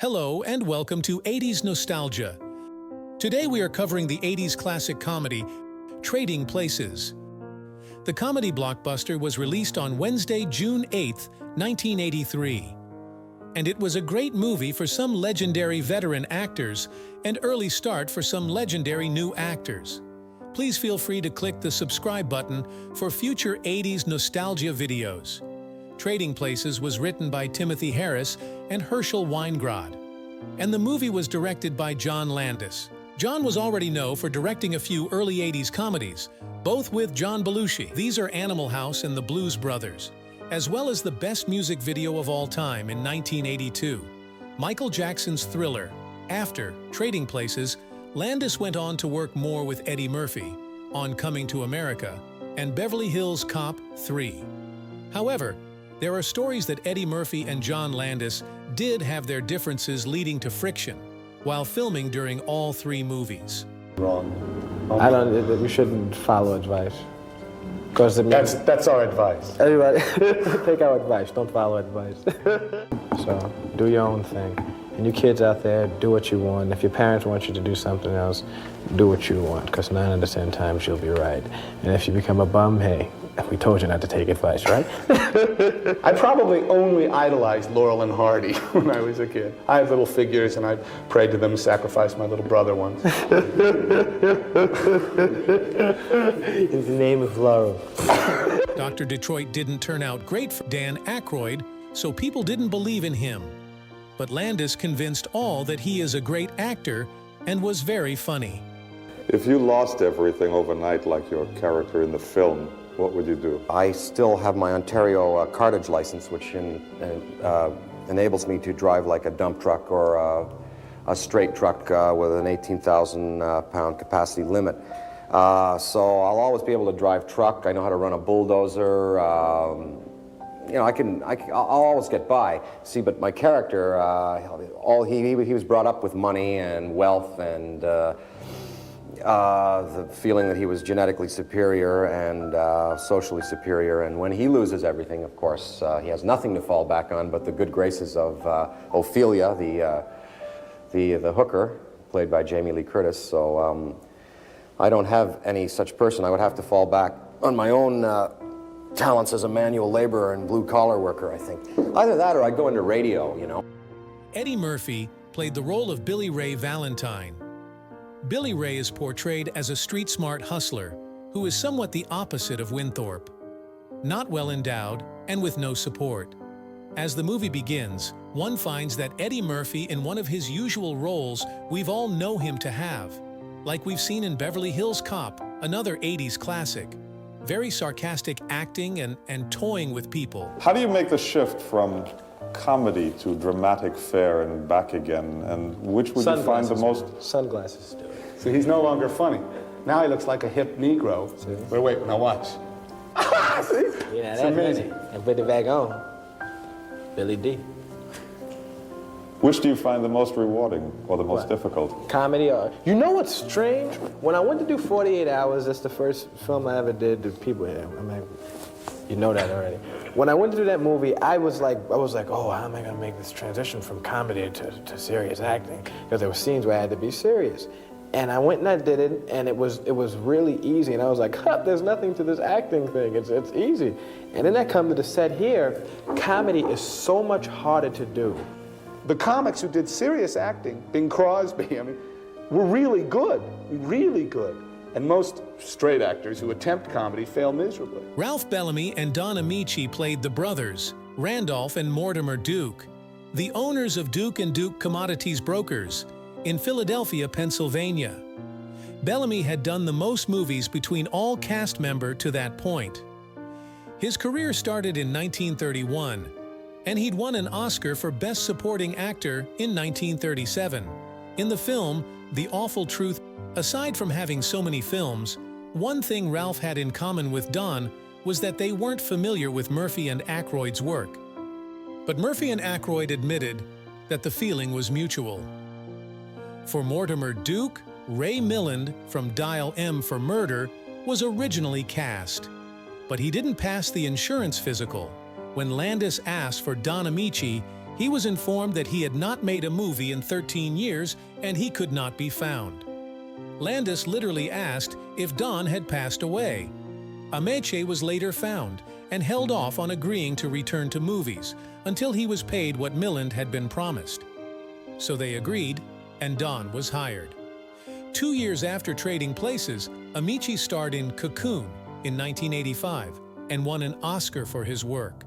Hello and welcome to 80s Nostalgia. Today we are covering the 80s classic comedy, Trading Places. The comedy blockbuster was released on Wednesday, June 8, 1983. And it was a great movie for some legendary veteran actors and early start for some legendary new actors. Please feel free to click the subscribe button for future 80s nostalgia videos. Trading Places was written by Timothy Harris and Herschel Weingrod, and the movie was directed by Jon Landis. Jon was already known for directing a few early 80s comedies, both with John Belushi. These are Animal House and the Blues Brothers, as well as the best music video of all time in 1982, Michael Jackson's Thriller. After Trading Places, Landis went on to work more with Eddie Murphy on Coming to America and Beverly Hills Cop 3. However, there are stories that Eddie Murphy and Jon Landis did have their differences leading to friction while filming during all three movies. Wrong. We shouldn't follow advice. Because That's our advice. Everybody, take our advice, don't follow advice. So, do your own thing. And you kids out there, do what you want. If your parents want you to do something else, do what you want, because 9 out of 10 times you'll be right. And if you become a bum, hey, we told you not to take advice, right? I probably only idolized Laurel and Hardy when I was a kid. I had little figures and I prayed to them, sacrificed my little brother once. In the name of Laurel. Dr. Detroit didn't turn out great for Dan Aykroyd, so people didn't believe in him. But Landis convinced all that he is a great actor and was very funny. If you lost everything overnight like your character in the film, what would you do? I still have my Ontario cartage license, which enables me to drive like a dump truck or a straight truck with an 18,000 pound capacity limit. So I'll always be able to drive truck. I know how to run a bulldozer. You know, I'll always get by. See, but my character, he was brought up with money and wealth and the feeling that he was genetically superior and socially superior. And when he loses everything, of course, he has nothing to fall back on but the good graces of Ophelia, the hooker, played by Jamie Lee Curtis. So I don't have any such person. I would have to fall back on my own talents as a manual laborer and blue-collar worker, I think. Either that or I'd go into radio, you know. Eddie Murphy played the role of Billy Ray Valentine. Billy Ray is portrayed as a street-smart hustler who is somewhat the opposite of Winthorp, not well endowed and with no support. As the movie begins, one finds that Eddie Murphy, in one of his usual roles we've all know him to have, like we've seen in Beverly Hills Cop, another 80s classic. Very sarcastic acting and toying with people. How do you make the shift from comedy to dramatic fare and back again? And which would you find the most... Sunglasses do it. So he's no longer funny. Now he looks like a hip Negro. See? Wait, now watch. See? Yeah, It's that's amazing. And put it back on. Billy D. Which do you find the most rewarding or the most difficult? Comedy or... You know what's strange? When I went to do 48 Hours, that's the first film I ever did to people here. I mean, you know that already. When I went to do that movie, I was like, oh, how am I gonna make this transition from comedy to serious acting? Because there were scenes where I had to be serious. And I went and I did it, and it was really easy. And I was like, there's nothing to this acting thing. It's easy. And then I come to the set here, comedy is so much harder to do. The comics who did serious acting, Bing Crosby, I mean, were really good. And most straight actors who attempt comedy fail miserably. Ralph Bellamy and Don Ameche played the brothers, Randolph and Mortimer Duke, the owners of Duke & Duke Commodities Brokers in Philadelphia, Pennsylvania. Bellamy had done the most movies between all cast members to that point. His career started in 1931, and he'd won an Oscar for Best Supporting Actor in 1937. In the film, The Awful Truth, aside from having so many films, one thing Ralph had in common with Don was that they weren't familiar with Murphy and Aykroyd's work. But Murphy and Aykroyd admitted that the feeling was mutual. For Mortimer Duke, Ray Milland from Dial M for Murder was originally cast, but he didn't pass the insurance physical. When Landis asked for Don Ameche, He was informed that he had not made a movie in 13 years and he could not be found. Landis literally asked if Don had passed away. Ameche was later found and held off on agreeing to return to movies until he was paid what Milland had been promised. So they agreed, and Don was hired. 2 years after trading places, Ameche starred in Cocoon in 1985 and won an Oscar for his work.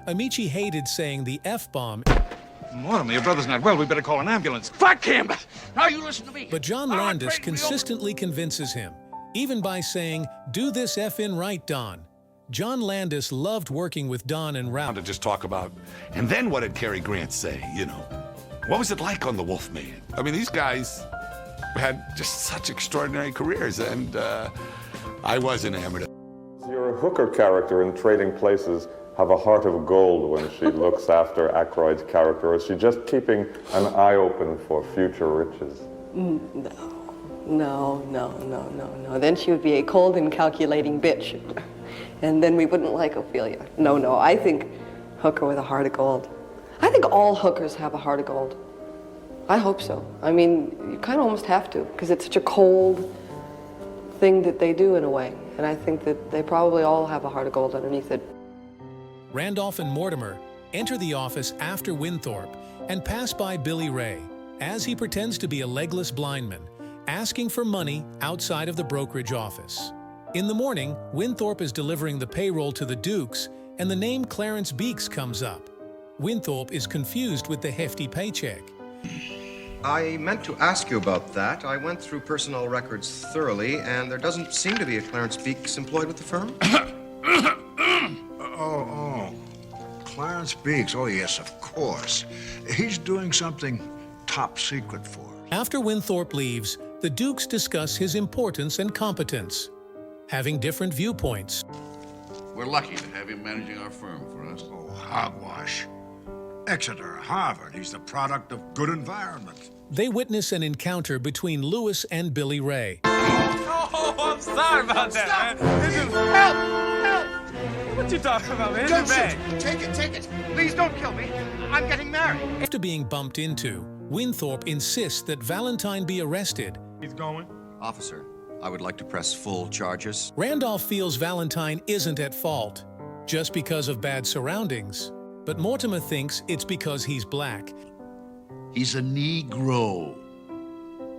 Ameche hated saying the F-bomb. Mortimer, your brother's not well. We better call an ambulance. Fuck him! Now you listen to me. But Jon Landis consistently convinces him, even by saying, "Do this effing right, Don." Jon Landis loved working with Don and Ralph. To just talk about, and then what did Cary Grant say, you know? What was it like on The Wolfman? I mean, these guys had just such extraordinary careers, and I was enamored. Your hooker character in Trading Places have a heart of gold when she looks after Aykroyd's character, or is she just keeping an eye open for future riches? No. Then she would be a cold and calculating bitch. And then we wouldn't like Ophelia. No, I think hooker with a heart of gold. I think all hookers have a heart of gold. I hope so. I mean, you kind of almost have to, because it's such a cold thing that they do in a way. And I think that they probably all have a heart of gold underneath it. Randolph and Mortimer enter the office after Winthorp and pass by Billy Ray as he pretends to be a legless blind man, asking for money outside of the brokerage office. In the morning, Winthorp is delivering the payroll to the Dukes and the name Clarence Beeks comes up. Winthorp is confused with the hefty paycheck. I meant to ask you about that. I went through personnel records thoroughly, and there doesn't seem to be a Clarence Beeks employed with the firm. Clarence Beeks. Oh, yes, of course. He's doing something top secret for us. After Winthorp leaves, the Dukes discuss his importance and competence, having different viewpoints. We're lucky to have him managing our firm for us. Oh, hogwash. Exeter, Harvard. He's the product of good environment. They witness an encounter between Louis and Billy Ray. Oh, I'm sorry about that, man. Help! What you talking about, man? Don't shoot. Take it. Please don't kill me. I'm getting married. After being bumped into, Winthorp insists that Valentine be arrested. He's going. Officer, I would like to press full charges. Randolph feels Valentine isn't at fault, just because of bad surroundings. But Mortimer thinks it's because he's black. He's a Negro.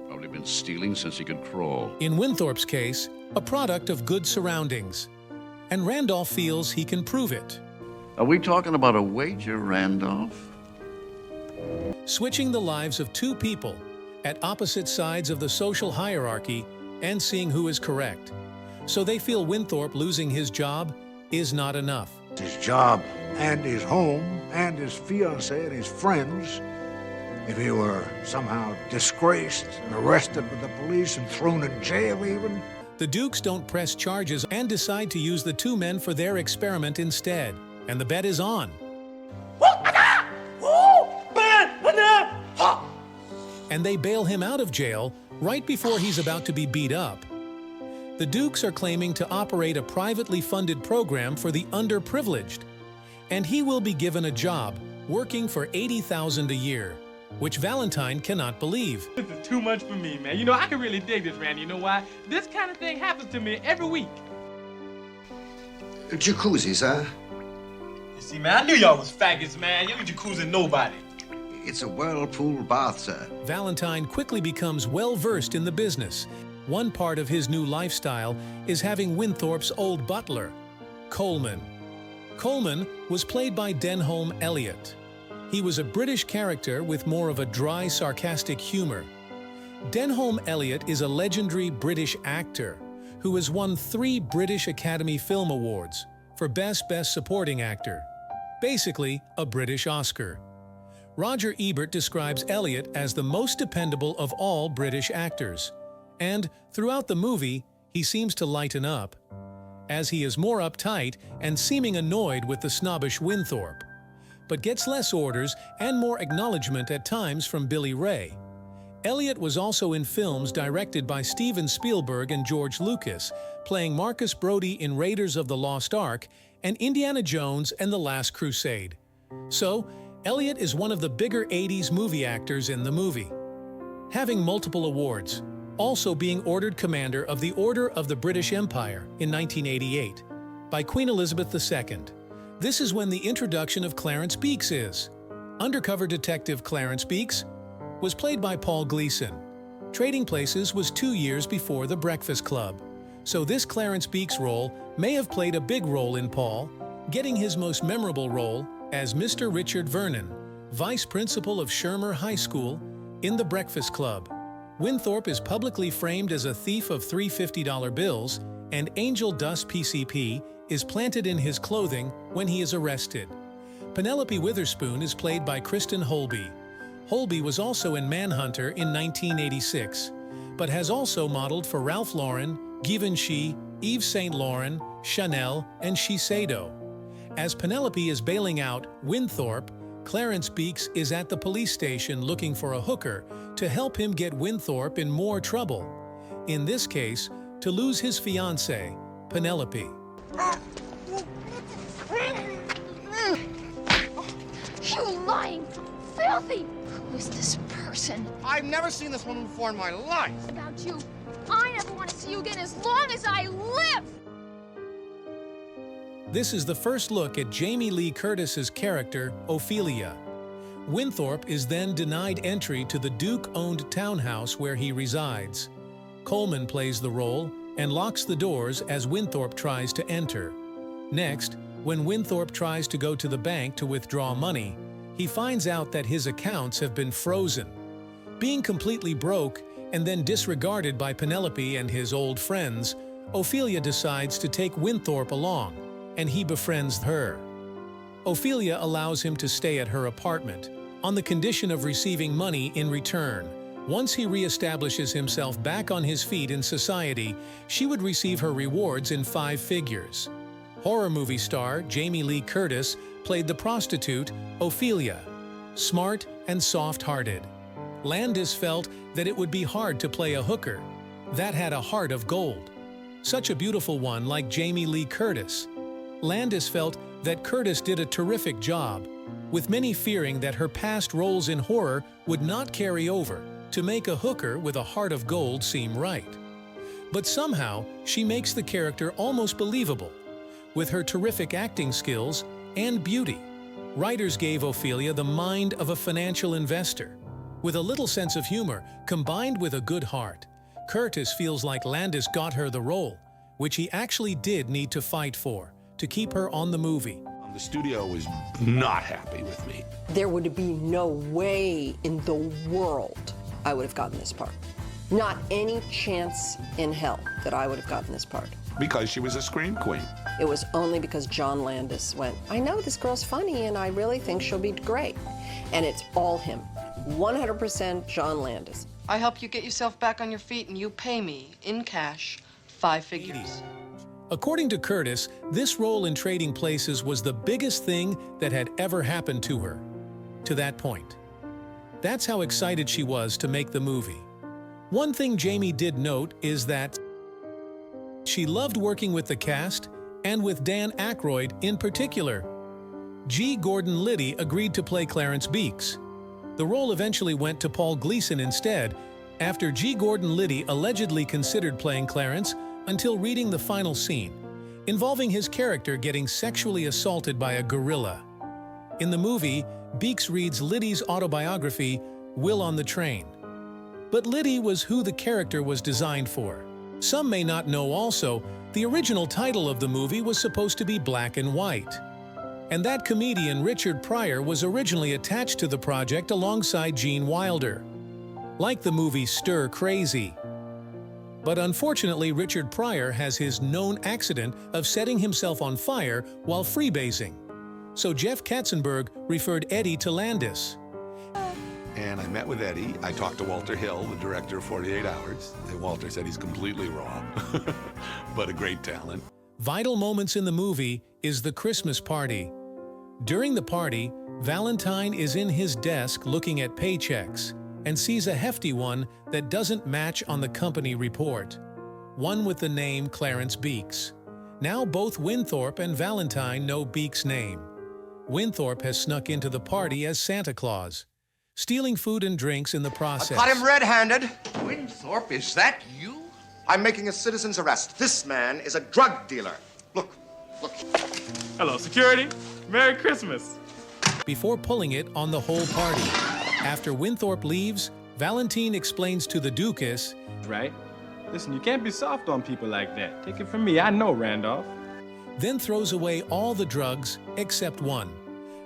Probably been stealing since he could crawl. In Winthorp's case, a product of good surroundings. And Randolph feels he can prove it. Are we talking about a wager, Randolph? Switching the lives of two people at opposite sides of the social hierarchy and seeing who is correct. So they feel Winthorp losing his job is not enough. His job and his home and his fiancée and his friends. If he were somehow disgraced and arrested with the police and thrown in jail even. The Dukes don't press charges and decide to use the two men for their experiment instead. And the bet is on. And they bail him out of jail right before he's about to be beat up. The Dukes are claiming to operate a privately funded program for the underprivileged. And he will be given a job working for $80,000 a year, which Valentine cannot believe. This is too much for me, man. You know, I can really dig this, Randy. You know why? This kind of thing happens to me every week. Jacuzzis, huh? You see, man, I knew y'all was faggots, man. You ain't jacuzzi nobody. It's a whirlpool bath, sir. Valentine quickly becomes well-versed in the business. One part of his new lifestyle is having Winthorp's old butler, Coleman. Coleman was played by Denholm Elliot. He was a British character with more of a dry, sarcastic humor. Denholm Elliot is a legendary British actor who has won 3 British Academy Film Awards for Best Supporting Actor, basically a British Oscar. Roger Ebert describes Elliot as the most dependable of all British actors, and throughout the movie, he seems to lighten up, as he is more uptight and seeming annoyed with the snobbish Winthorp, but gets less orders and more acknowledgement at times from Billy Ray. Elliot was also in films directed by Steven Spielberg and George Lucas, playing Marcus Brody in Raiders of the Lost Ark and Indiana Jones and the Last Crusade. So, Elliot is one of the bigger 80s movie actors in the movie, having multiple awards, also being ordered Commander of the Order of the British Empire in 1988 by Queen Elizabeth II. This is when the introduction of Clarence Beeks is. Undercover detective Clarence Beeks was played by Paul Gleason. Trading Places was 2 years before The Breakfast Club, so this Clarence Beeks role may have played a big role in Paul, getting his most memorable role as Mr. Richard Vernon, Vice Principal of Shermer High School, in The Breakfast Club. Winthorp is publicly framed as a thief of $3 $50 bills, and angel dust PCP is planted in his clothing when he is arrested. Penelope Witherspoon is played by Kristen Holby. Holby was also in Manhunter in 1986, but has also modeled for Ralph Lauren, Givenchy, Yves Saint Laurent, Chanel, and Shiseido. As Penelope is bailing out Winthorp, Clarence Beeks is at the police station looking for a hooker to help him get Winthorp in more trouble. In this case, to lose his fiancée, Penelope. You lying, filthy! Who is this person? I've never seen this woman before in my life. About you, I never want to see you again as long as I live! This is the first look at Jamie Lee Curtis's character, Ophelia. Winthorp is then denied entry to the Duke-owned townhouse where he resides. Coleman plays the role and locks the doors as Winthorp tries to enter. Next, when Winthorp tries to go to the bank to withdraw money, he finds out that his accounts have been frozen. Being completely broke and then disregarded by Penelope and his old friends, Ophelia decides to take Winthorp along, and he befriends her. Ophelia allows him to stay at her apartment, on the condition of receiving money in return. Once he reestablishes himself back on his feet in society, she would receive her rewards in 5 figures. Horror movie star Jamie Lee Curtis played the prostitute Ophelia, smart and soft-hearted. Landis felt that it would be hard to play a hooker that had a heart of gold, such a beautiful one like Jamie Lee Curtis. Landis felt that Curtis did a terrific job, with many fearing that her past roles in horror would not carry over to make a hooker with a heart of gold seem right. But somehow, she makes the character almost believable, with her terrific acting skills and beauty. Writers gave Ophelia the mind of a financial investor. With a little sense of humor, combined with a good heart, Curtis feels like Landis got her the role, which he actually did need to fight for, to keep her on the movie. The studio was not happy with me. There would be no way in the world I would have gotten this part. Not any chance in hell that I would have gotten this part. Because she was a scream queen. It was only because Jon Landis went, I know this girl's funny and I really think she'll be great. And it's all him. 100% Jon Landis. I help you get yourself back on your feet and you pay me, in cash, 5 figures. According to Curtis, this role in Trading Places was the biggest thing that had ever happened to her, to that point. That's how excited she was to make the movie. One thing Jamie did note is that she loved working with the cast and with Dan Aykroyd in particular. G. Gordon Liddy agreed to play Clarence Beeks. The role eventually went to Paul Gleason instead, after G. Gordon Liddy allegedly considered playing Clarence until reading the final scene, involving his character getting sexually assaulted by a gorilla. In the movie, Beeks reads Liddy's autobiography, Will on the Train. But Liddy was who the character was designed for. Some may not know also, the original title of the movie was supposed to be Black and White. And that comedian Richard Pryor was originally attached to the project alongside Gene Wilder. Like the movie Stir Crazy. But unfortunately, Richard Pryor has his known accident of setting himself on fire while freebasing. So Jeff Katzenberg referred Eddie to Landis. And I met with Eddie. I talked to Walter Hill, the director of 48 Hours. And Walter said he's completely wrong, but a great talent. Vital moments in the movie is the Christmas party. During the party, Valentine is in his desk looking at paychecks and sees a hefty one that doesn't match on the company report, one with the name Clarence Beeks. Now both Winthorp and Valentine know Beeks' name. Winthorp has snuck into the party as Santa Claus, stealing food and drinks in the process. Caught him red-handed. Winthorp, is that you? I'm making a citizen's arrest. This man is a drug dealer. Look. Hello, security. Merry Christmas. Before pulling it on the whole party. After Winthorp leaves, Valentine explains to the Duchess, Right? Listen, you can't be soft on people like that. Take it from me, I know Randolph. then throws away all the drugs except one.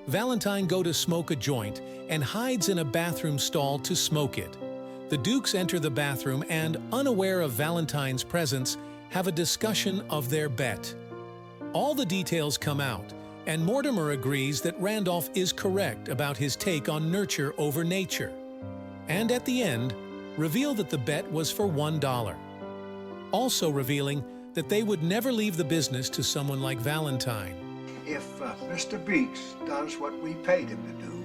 Valentine goes to smoke a joint and hides in a bathroom stall to smoke it. The Dukes enter the bathroom and, unaware of Valentine's presence, have a discussion of their bet. All the details come out, and Mortimer agrees that Randolph is correct about his take on nurture over nature. And at the end, reveal that the bet was for $1. Also revealing that they would never leave the business to someone like Valentine. If Mr. Beeks does what we paid him to do,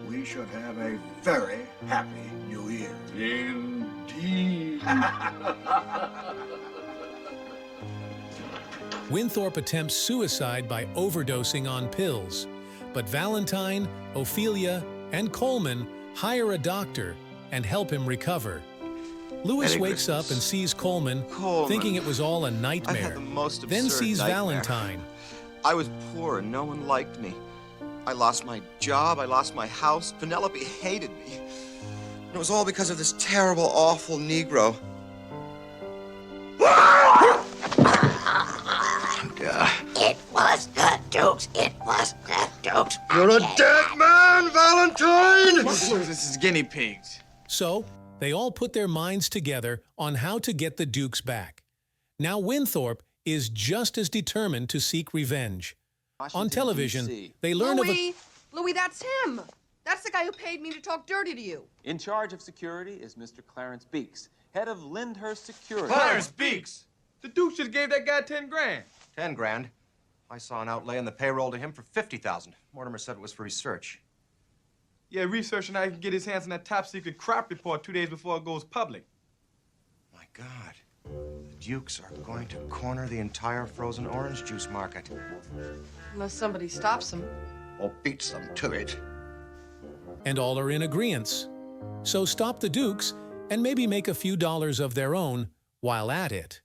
we should have a very happy New Year. Indeed. Winthorp attempts suicide by overdosing on pills, but Valentine, Ophelia, and Coleman hire a doctor and help him recover. Louis wakes up and sees Coleman, thinking it was all a nightmare. I had the most then absurd sees nightmare. Valentine. I was poor and no one liked me. I lost my job, I lost my house. Penelope hated me. And it was all because of this terrible, awful Negro. It was the Dukes. It was the Dukes. You're a dead man, Valentine! This is guinea pigs. So, they all put their minds together on how to get the Dukes back. Now Winthorp is just as determined to seek revenge. On television, they learn of a... Louis, that's him. That's the guy who paid me to talk dirty to you. In charge of security is Mr. Clarence Beeks, head of Lyndhurst Security. Clarence Beeks! The Duke just gave that guy 10 grand. 10 grand. I saw an outlay in the payroll to him for 50,000. Mortimer said it was for research. Yeah, researching how he can get his hands on that top secret crop report 2 days before it goes public. My God. The Dukes are going to corner the entire frozen orange juice market. Unless somebody stops him. Or beats them to it. and all are in agreeance. So stop the Dukes and maybe make a few dollars of their own while at it.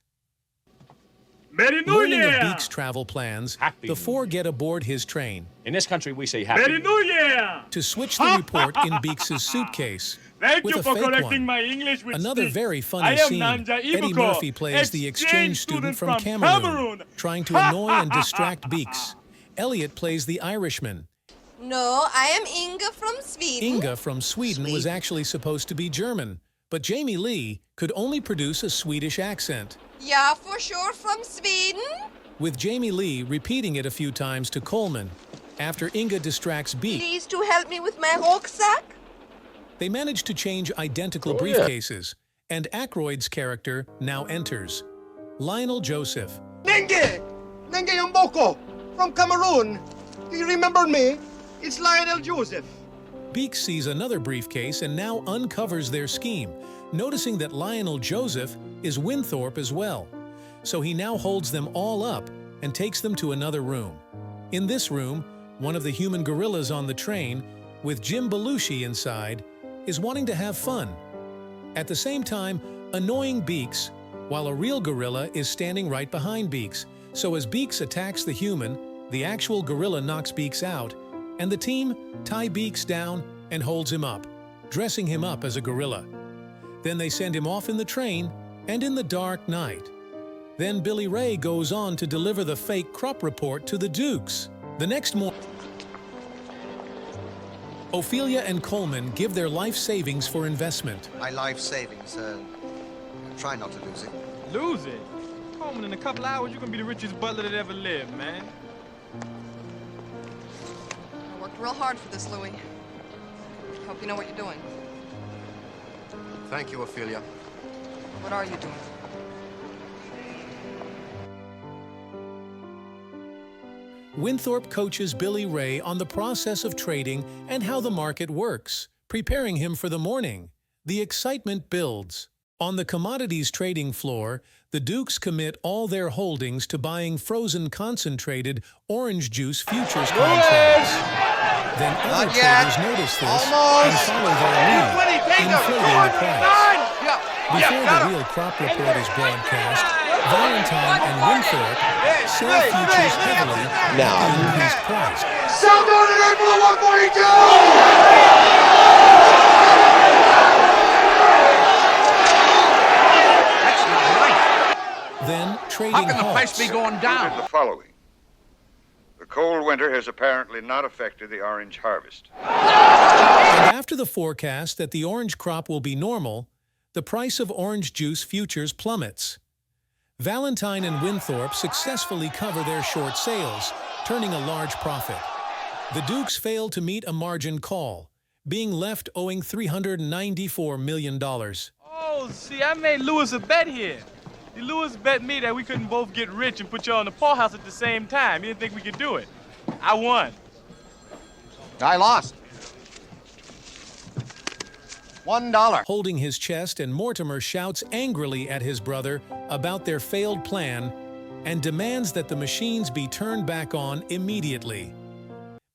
Merry New Learning Year! of Beeks' travel plans, the four get aboard his train. In this country, we say Happy New Year! To switch the report in Beeks' suitcase. Thank with you a for fake correcting one. my English with Another sticks. very I funny am scene. Nanja Eddie Ibuko, Murphy plays the exchange student from Cameroon, trying to annoy and distract Beeks. Elliot plays the Irishman. No, I am Inga from Sweden. Inga from Sweden was actually supposed to be German, but Jamie Lee could only produce a Swedish accent, Yeah, for sure, from Sweden. with Jamie Lee repeating it a few times to Coleman. After Inga distracts Beeks, Please to help me with my rucksack. they manage to change identical briefcases, and Aykroyd's character now enters. Lionel Joseph. Nengi! Nengi Mboko! From Cameroon! Do you remember me? It's Lionel Joseph. Beeks sees another briefcase and now uncovers their scheme, noticing that Lionel Joseph is Winthorp as well. So he now holds them all up and takes them to another room. In this room, one of the human gorillas on the train, with Jim Belushi inside, is wanting to have fun. At the same time, annoying Beeks, while a real gorilla is standing right behind Beeks. So as Beeks attacks the human, the actual gorilla knocks Beeks out, and the team tie Beeks down and holds him up, dressing him up as a gorilla. Then they send him off in the train and in the dark night. Then Billy Ray goes on to deliver the fake crop report to the Dukes. The next morning, Ophelia and Coleman give their life savings for investment. My life savings, try not to lose it. Lose it? Coleman, in a couple hours, you're gonna be the richest butler that ever lived, man. I worked real hard for this, Louis. Hope you know what you're doing. Thank you, Ophelia. What are you doing? Winthorp coaches Billy Ray on the process of trading and how the market works, preparing him for the morning. The excitement builds. On the commodities trading floor, the Dukes commit all their holdings to buying frozen concentrated orange juice futures contracts. Then other traders notice this and follow their lead, inflating the price. Before the real crop report is broadcast, Valentine and Winthorp sell futures heavily at the increased price. Sell down at April 142! Then trading How can the halts. price be going down? The following. The cold winter has apparently not affected the orange harvest. And after the forecast that the orange crop will be normal, the price of orange juice futures plummets. Valentine and Winthorp successfully cover their short sales, turning a large profit. The Dukes fail to meet a margin call, being left owing $394 million. Oh, see, I made Louis a bet here. Louis bet me that we couldn't both get rich and put you all in the poorhouse at the same time. He didn't think we could do it. I won. I lost. $1. Holding his chest, and Mortimer shouts angrily at his brother about their failed plan and demands that the machines be turned back on immediately.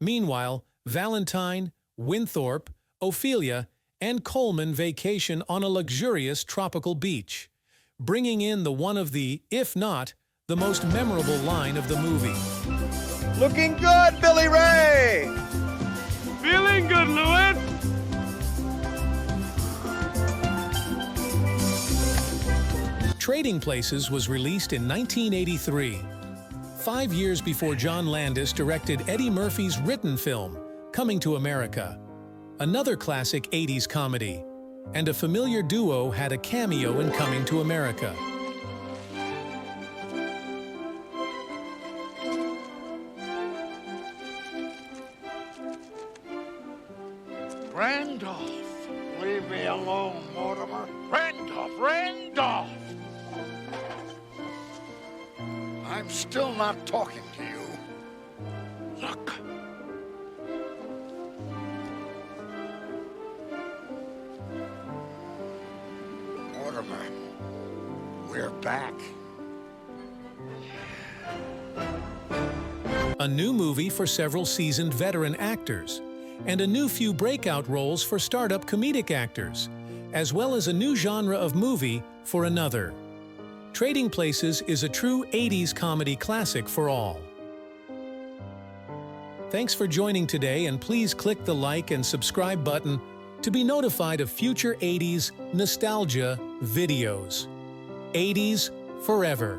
Meanwhile, Valentine, Winthorp, Ophelia, and Coleman vacation on a luxurious tropical beach, bringing in the one of the, if not, the most memorable line of the movie. Looking good, Billy Ray! Feeling good, Louis! Trading Places was released in 1983, 5 years before Jon Landis directed Eddie Murphy's written film, Coming to America, another classic 80s comedy, and a familiar duo had a cameo in Coming to America. Randolph, leave me alone, Mortimer. Randolph! I'm still not talking to you. Look. Mortimer, we're back. A new movie for several seasoned veteran actors, and a new few breakout roles for startup comedic actors, as well as a new genre of movie for another. Trading Places is a true 80s comedy classic for all. Thanks for joining today, and please click the like and subscribe button to be notified of future 80s nostalgia videos. 80s forever.